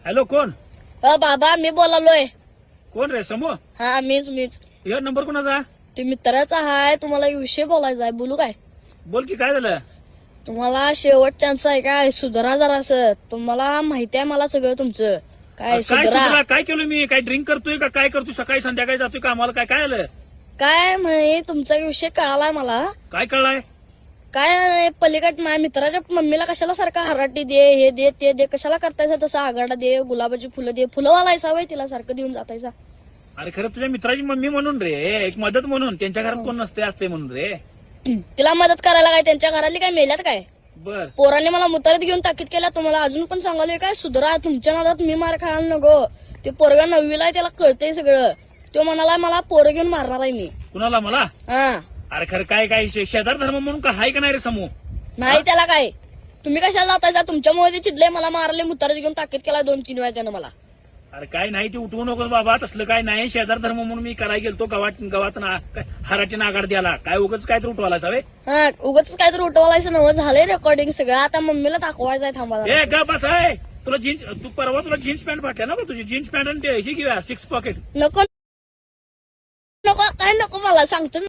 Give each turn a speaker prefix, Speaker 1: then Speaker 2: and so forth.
Speaker 1: Hello, कोण
Speaker 2: बाबा मी बोलालोय.
Speaker 1: कोण रे? समूह
Speaker 2: हा मीच
Speaker 1: या नंबर कोणाचा?
Speaker 2: ते मित्राचा हाय. तुम्हाला एक विषय बोलायचा आहे. बोलू काय?
Speaker 1: बोल की, काय झालं?
Speaker 2: तुम्हाला शेवट चान्स आहे काय? सुधारा जरासं. तुम्हाला माहिती आहे मला सगळं तुमचं. काय
Speaker 1: काय
Speaker 2: सुधारा
Speaker 1: सुधरा? काय केलं मी? काय ड्रिंक करतोय का? काय करतोय? सकाळी संध्याकाळी जातोय का? आम्हाला काय काय आलं?
Speaker 2: काय म्हणे तुमचा विषय कळालाय मला.
Speaker 1: काय कळलाय?
Speaker 2: काय पलीकड माझ्या मित्राच्या मम्मीला कशाला सारखं हराटी दे, हे दे, ते दे, कशाला करतायसा तसं? आगाडा दे, गुलाबाची फुलं दे, फुलं वालायसा वय तिला सारखं देऊन जातायसा.
Speaker 1: अरे खरं तुझ्या मित्राची मम्मी म्हणून रे, एक मदत म्हणून. त्यांच्या घरात कोण नसते असते म्हणून रे.
Speaker 2: तिला मदत करायला काय त्यांच्या घरातली काय मेल्यात काय?
Speaker 1: बर,
Speaker 2: पोराने मला मुतारीत घेऊन ताकीद केल्या. तुम्हाला अजून पण सांगालोय काय? सुधरा. तुमच्या नादात मी मार खायला नको. ते पोरगा 9वीला आहे, त्याला कळतंय सगळं. तो म्हणाला मला पोरं घेऊन मारणार आहे मी.
Speaker 1: कुणाला? मला?
Speaker 2: हा
Speaker 1: अरे खरं काय काय शेजार धर्म म्हणून का हाय का नाही रे समूह?
Speaker 2: नाही त्याला काय. तुम्ही कशाला जातायचा? तुमच्यामुळे ते चिडले, मला मारले, मुतारीत घेऊन ताकीद केला 2-3 वेळा त्यानं मला.
Speaker 1: अरे काय नाही, ते उठवू नकोस बाबा. तसलं काय नाही. शेजार धर्म म्हणून मी करायला गेलतो गावात हराची नागाड द्याला. काय उगाच काय तर उठवायला सवय.
Speaker 2: हा उगाच काय तर उठवायचं नवं. झालंय रेकॉर्डिंग सगळं. आता मम्मीला दाखवायचंय. थांबा
Speaker 1: ए गा बस आहे. तुला जीन्स, तू परवा तुला जीन्स पॅन्ट फाटल्या ना? तुझी जीन्स पॅन्ट आणि ही घेऊया 6 पॉकेट.
Speaker 2: नको नको काय नको मला सांगतो.